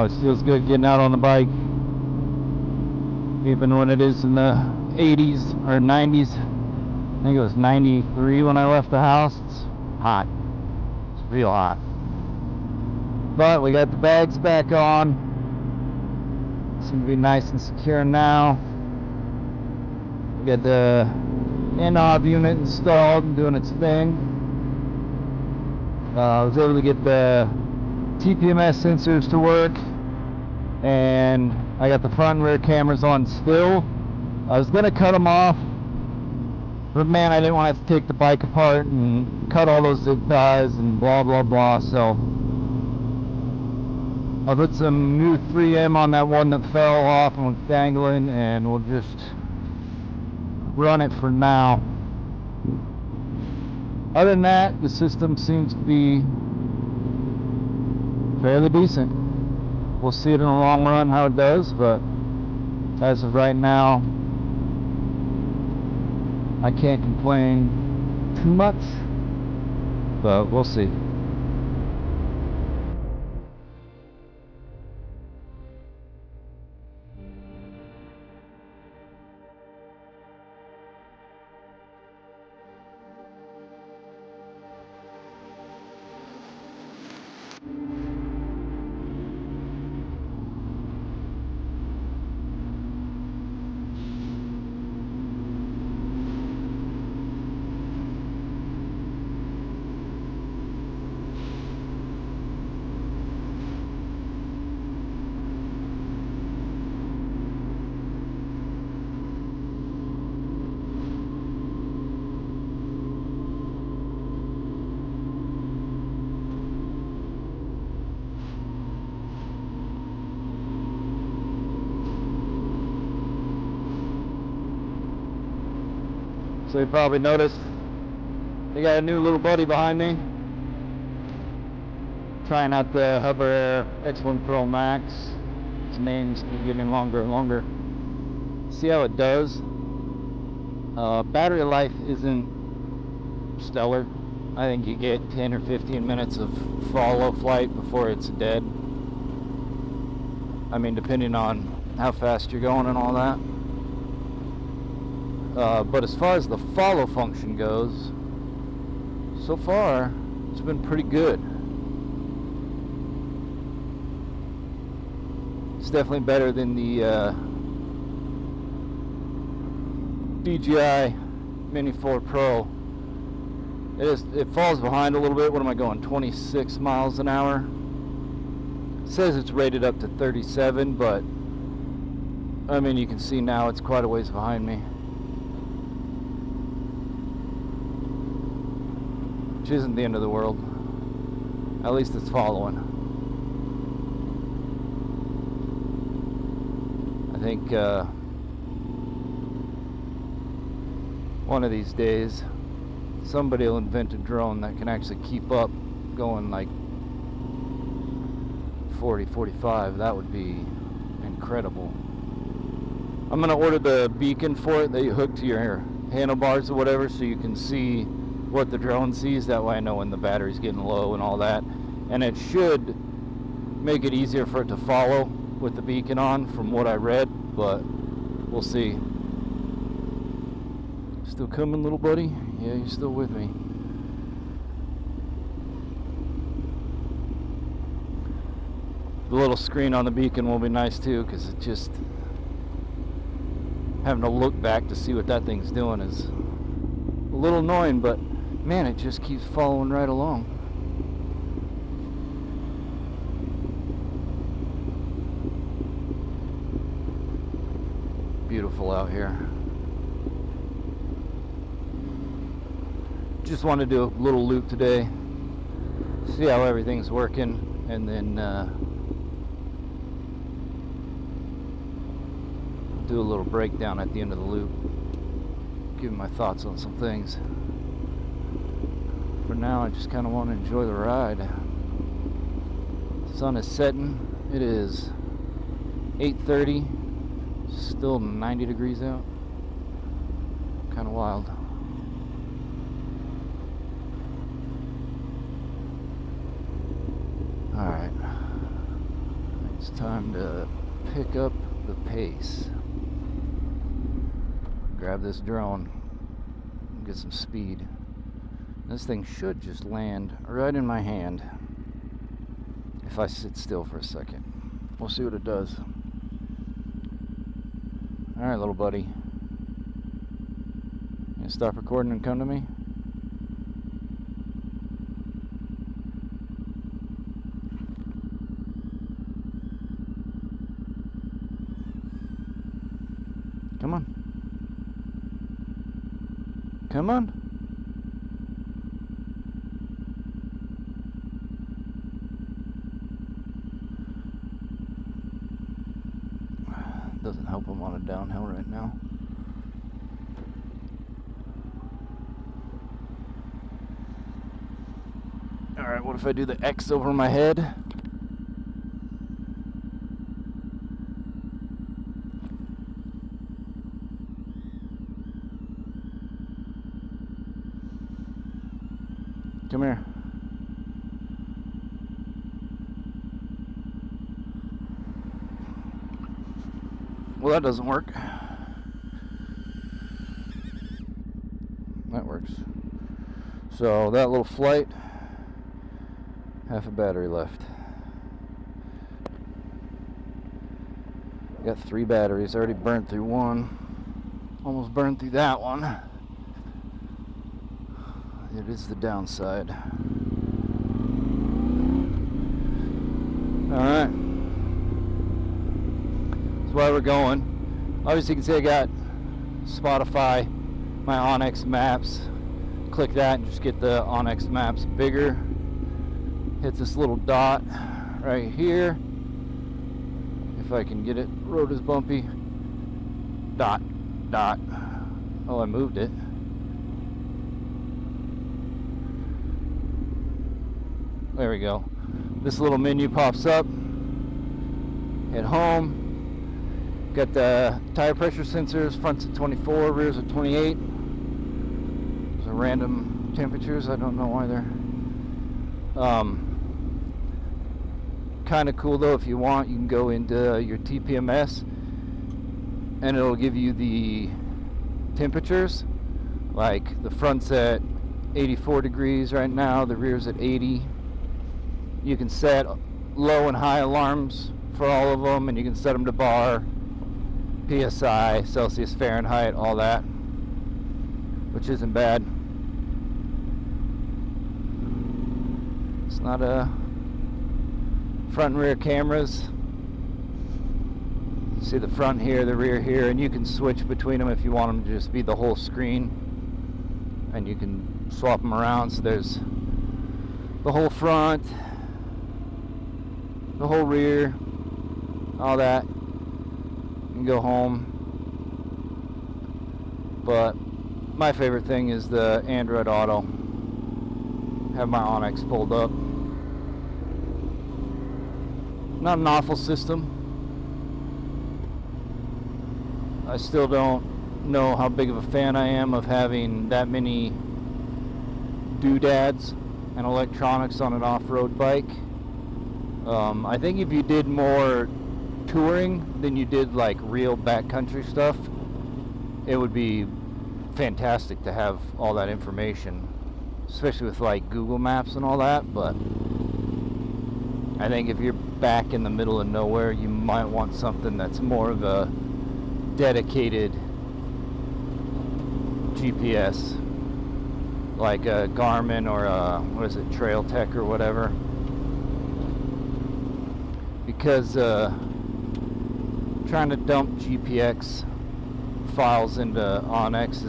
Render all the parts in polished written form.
always feels good getting out on the bike, even when it is in the 80s or 90s. I think it was 93 when I left the house. It's hot. It's real hot. But we got the bags back on. Seem to be nice and secure now. We got the INNOVV unit installed and doing its thing. I was able to get the TPMS sensors to work, and I got the front and rear cameras on still. I was gonna cut them off, but man, I didn't want to have to take the bike apart and cut all those zip ties and blah blah blah. So I'll put some new 3M on that one that fell off and was dangling, and we'll just run it for now. Other than that, the system seems to be fairly decent. We'll see it in the long run how it does, but as of right now, I can't complain too much, but we'll see. So you probably noticed they got a new little buddy behind me. Trying out the HoverAir X1 Pro Max. Its name's getting longer and longer. See how it does? Battery life isn't stellar. I think you get 10 or 15 minutes of follow flight before it's dead. I mean, depending on how fast you're going and all that. But as far as the follow function goes, so far it's been pretty good. It's definitely better than the DJI Mini 4 Pro. It falls behind a little bit. What am I going? 26 miles an hour. It says it's rated up to 37, but I mean, you can see now it's quite a ways behind me. Which isn't the end of the world. At least it's following. I think one of these days somebody will invent a drone that can actually keep up going like 40, 45. That would be incredible. I'm gonna order the beacon for it that you hook to your handlebars or whatever, so you can see what the drone sees. That way I know when the battery's getting low and all that, and it should make it easier for it to follow with the beacon on from what I read, but we'll see. Still coming, little buddy? Yeah, you're still with me. The little screen on the beacon will be nice too, because it just having to look back to see what that thing's doing is a little annoying, but man, it just keeps following right along. Beautiful out here. Just want to do a little loop today, see how everything's working, and then do a little breakdown at the end of the loop, give my thoughts on some things. For now, I just kind of want to enjoy the ride. The sun is setting. It is 8:30. Still 90 degrees out. Kind of wild. Alright. It's time time to pick up the pace. Grab this drone and get some speed. This thing should just land right in my hand if I sit still for a second. We'll see what it does. Alright, little buddy. You gonna stop recording and come to me? Come on. Come on. Doesn't help I'm on a downhill right now. Alright, what if I do the X over my head? Come here. Well, that doesn't work. That works. So that little flight, half a battery left. Got 3 batteries. I already burned through one. Almost burned through that one. It is the downside. Alright. That's why we're going. Obviously you can see I got Spotify, my Onyx maps. Click that and just get the Onyx maps bigger. Hit this little dot right here. If I can get it. Road is bumpy. Dot. Dot. Oh, I moved it. There we go. This little menu pops up. Hit home. Got the tire pressure sensors. Front's at 24, rear's at 28. Those are random temperatures. I don't know why they're kind of cool though. If you want, you can go into your TPMS and it'll give you the temperatures. Like the front's at 84 degrees right now, the rear's at 80. You can set low and high alarms for all of them, and you can set them to bar, PSI, Celsius, Fahrenheit, all that, which isn't bad. It's not a front and rear cameras. You see the front here, the rear here, and you can switch between them if you want them to just be the whole screen, and you can swap them around. So there's the whole front, the whole rear, all that. You can go home. But my favorite thing is the Android Auto. Have my Onyx pulled up. Not an awful system. I still don't know how big of a fan I am of having that many doodads and electronics on an off-road bike. I think if you did more touring than you did like real backcountry stuff, it would be fantastic to have all that information, especially with like Google Maps and all that. But I think if you're back in the middle of nowhere, you might want something that's more of a dedicated GPS, like a Garmin or a, what is it, Trail Tech or whatever. Because trying to dump GPX files into Onyx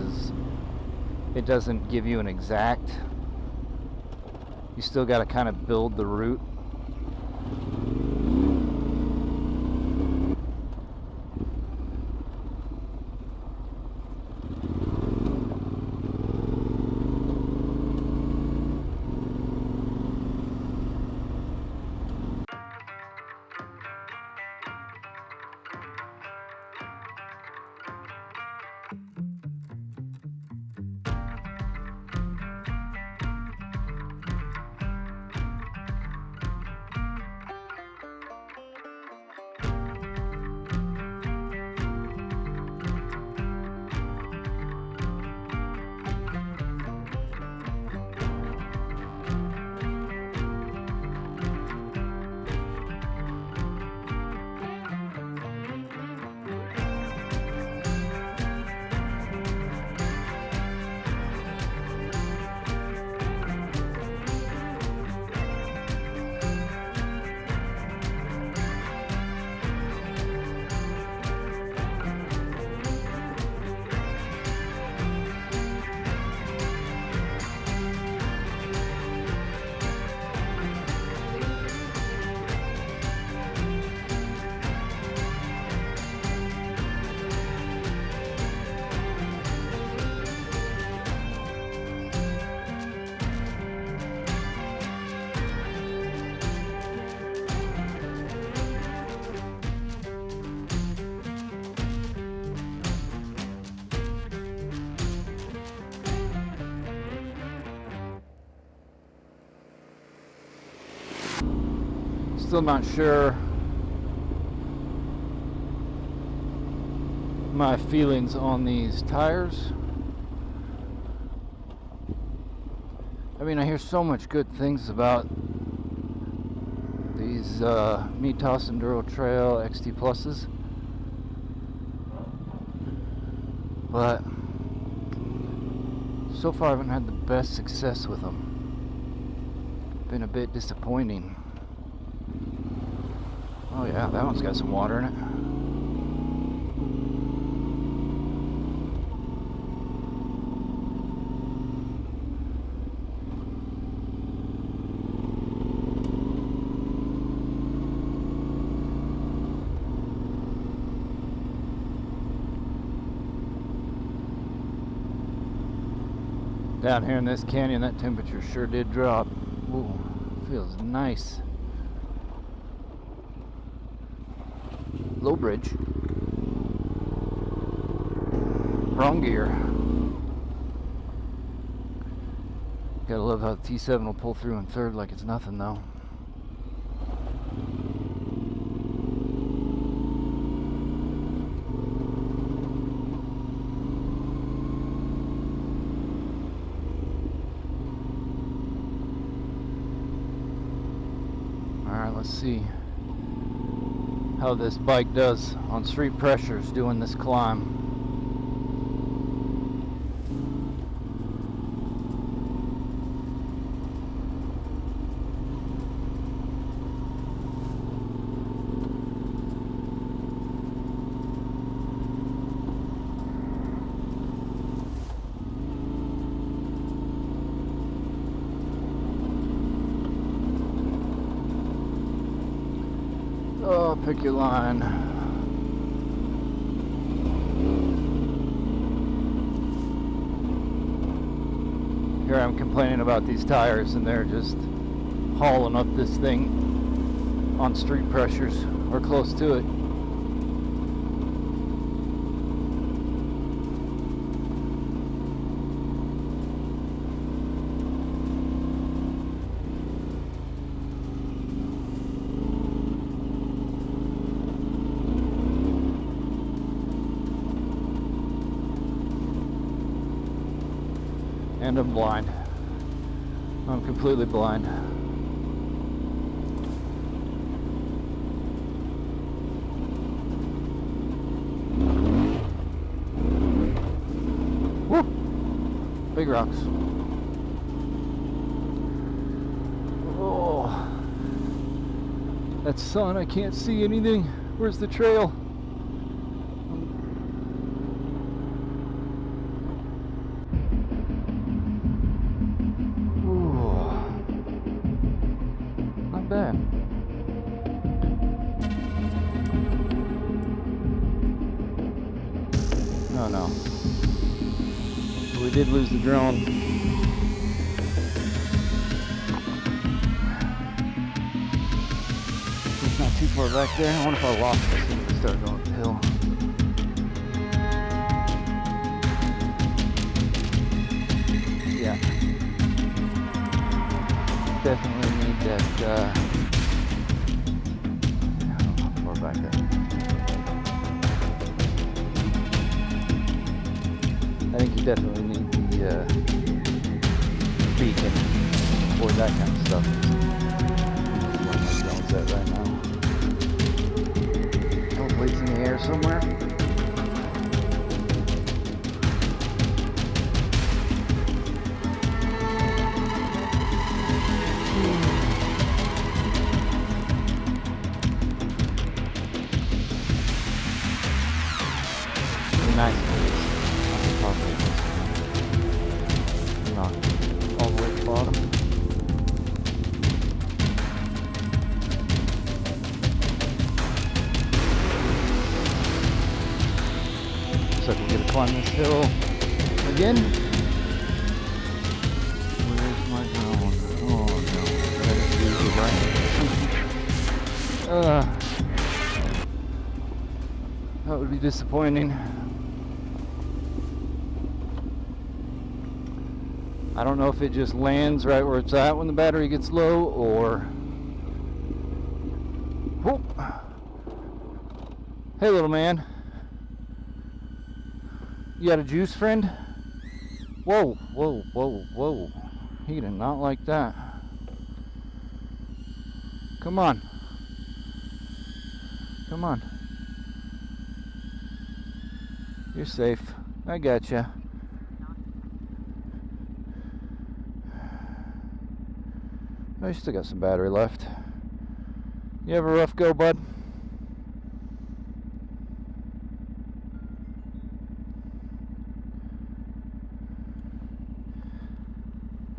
it doesn't give you an exact. You still got to kind of build the route. Still not sure my feelings on these tires. I mean, I hear so much good things about these Mitas Enduro Trail XT Pluses, but so far I haven't had the best success with them. Been a bit disappointing. Oh yeah, that one's got some water in it. Down here in this canyon, that temperature sure did drop. Ooh, feels nice. Low bridge. Wrong gear. Gotta love how the T7 will pull through in third like it's nothing though. Let's see how this bike does on street pressures doing this climb. Oh, pick your line. Here I'm complaining about these tires and they're just hauling up this thing on street pressures or close to it. And I'm blind. I'm completely blind. Woo! Big rocks. Oh, that sun, I can't see anything. Where's the trail? Bad. Oh no. We did lose the drone. It's not too far back there. I wonder if I lost it as soon as we started going uphill. Yeah. Definitely need that, I don't know how far back that is. I think you definitely need the beacon for that kind of stuff. Where my drone's at right now. Hopefully it's in the air somewhere. Nice. Not all the way to the bottom. So we're gonna climb this hill again. Where's my drone? Oh no, that would be disappointing. I don't know if it just lands right where it's at when the battery gets low, or Whoop. Hey, little man. You got a juice, friend? Whoa, whoa, whoa, whoa. He did not like that. Come on. Come on. You're safe. I gotcha. I still got some battery left. You have a rough go, bud?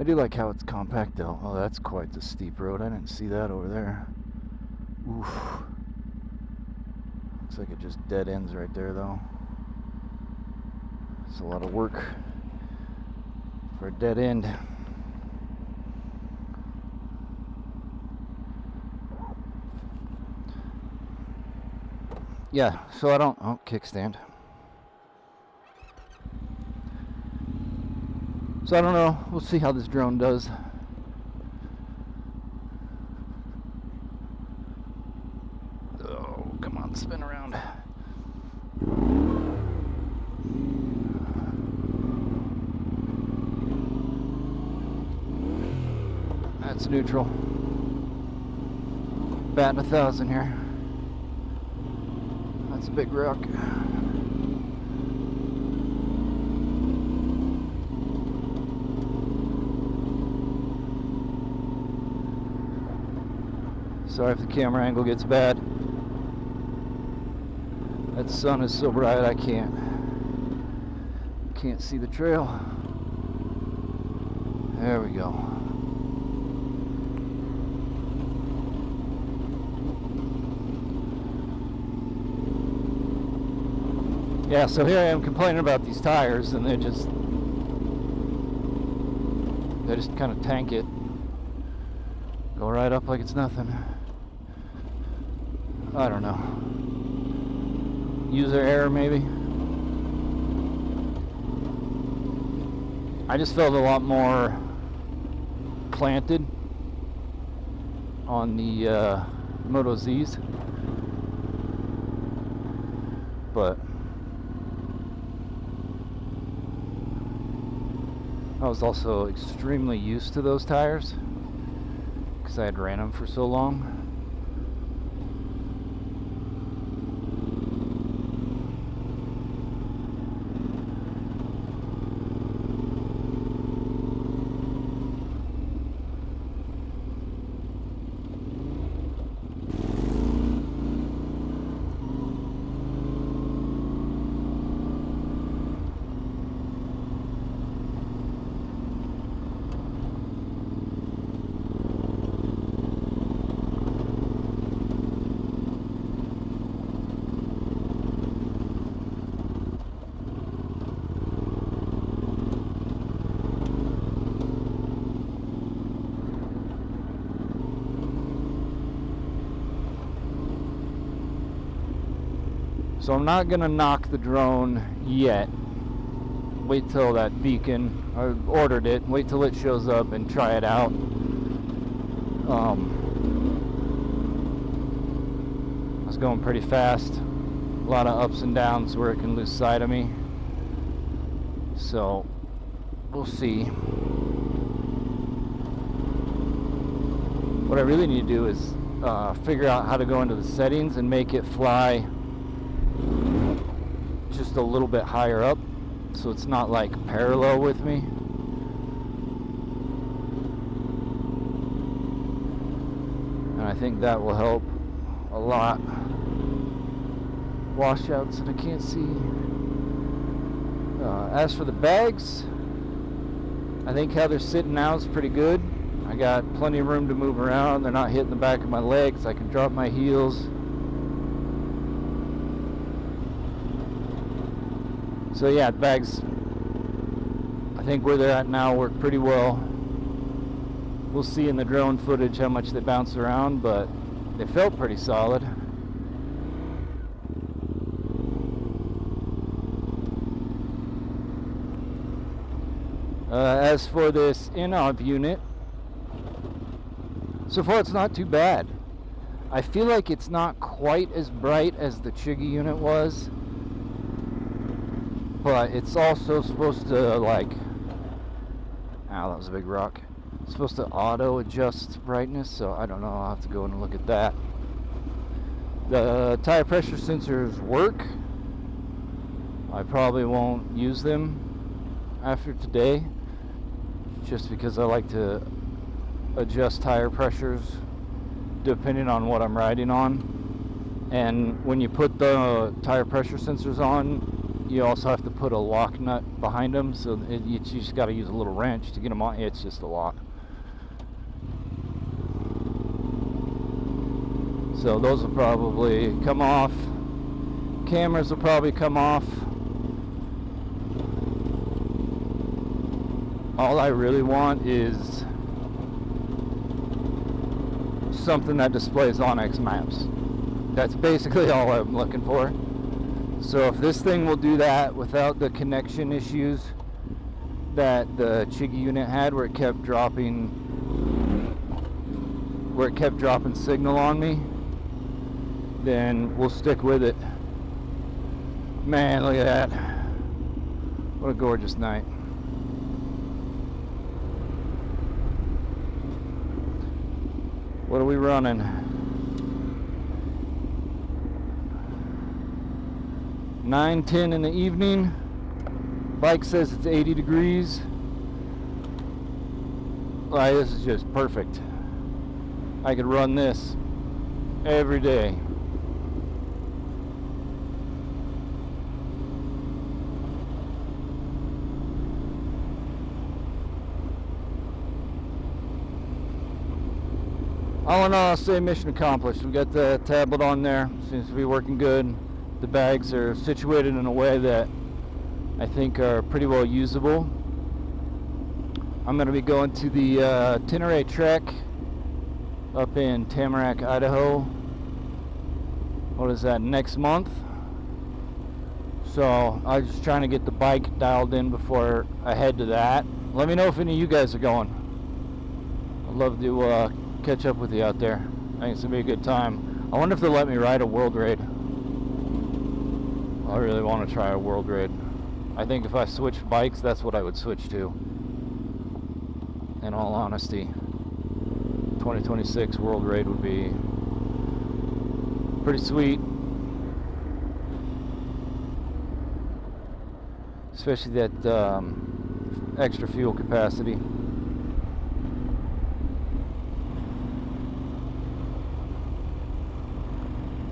I do like how it's compact though. Oh, that's quite the steep road. I didn't see that over there. Oof. Looks like it just dead ends right there though. It's a lot of work for a dead end. Yeah, so I don't... Oh, kickstand. So I don't know. We'll see how this drone does. Oh, come on, spin around. That's neutral. Batting 1,000 here. That's a big rock. Sorry if the camera angle gets bad. That sun is so bright I can't see the trail. There we go. Yeah, so here I am complaining about these tires, and they just kind of tank it. Go right up like it's nothing. I don't know. User error maybe. I just felt a lot more planted on the Moto Z's, but I was also extremely used to those tires because I had ran them for so long. So I'm not gonna knock the drone yet. Wait till that beacon, I ordered it, wait till it shows up and try it out. I was going pretty fast. A lot of ups and downs where it can lose sight of me. So we'll see. What I really need to do is figure out how to go into the settings and make it fly just a little bit higher up, so it's not like parallel with me. And I think that will help a lot. Washouts that I can't see. As for the bags, I think how they're sitting now is pretty good. I got plenty of room to move around. They're not hitting the back of my legs. I can drop my heels. So yeah, the bags, I think where they're at now work pretty well. We'll see in the drone footage how much they bounce around, but they felt pretty solid. As for this INNOVV unit, so far it's not too bad. I feel like it's not quite as bright as the Chigee unit was, but it's also supposed to, like, ow, that was a big rock. It's supposed to auto adjust brightness, so I don't know, I'll have to go and look at that. The tire pressure sensors work. I probably won't use them after today, just because I like to adjust tire pressures depending on what I'm riding on. And when you put the tire pressure sensors on, you also have to put a lock nut behind them, so you just got to use a little wrench to get them on. It's just a lock. So those will probably come off. Cameras will probably come off. All I really want is something that displays onX maps. That's basically all I'm looking for. So if this thing will do that without the connection issues that the Chigee unit had, where it kept dropping signal on me, then we'll stick with it. Man, look at that. What a gorgeous night. What are we running? 9:10 in the evening. Bike says it's 80 degrees. Like, this is just perfect. I could run this every day. All in all, I'll say mission accomplished. We got the tablet on there. Seems to be working good. The bags are situated in a way that I think are pretty well usable. I'm going to be going to the Tenere Trek up in Tamarack, Idaho. What is that, next month? So I was just trying to get the bike dialed in before I head to that. Let me know if any of you guys are going. I'd love to catch up with you out there. I think it's gonna be a good time. I wonder if they'll let me ride a world raid. I really want to try a world raid. I think if I switched bikes, that's what I would switch to. In all honesty, 2026 world raid would be pretty sweet. Especially that extra fuel capacity.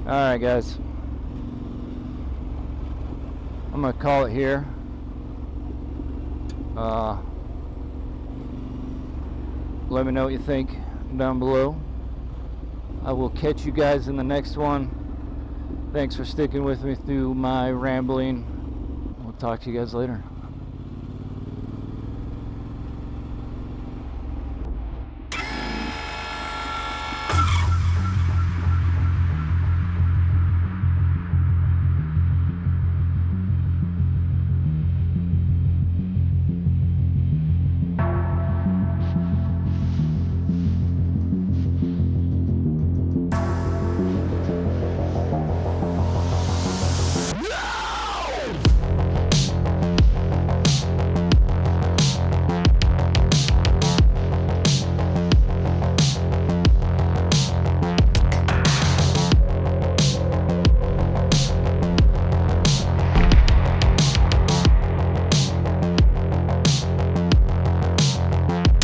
Alright guys, I'm going to call it here. Let me know what you think down below. I will catch you guys in the next one. Thanks for sticking with me through my rambling. We'll talk to you guys later.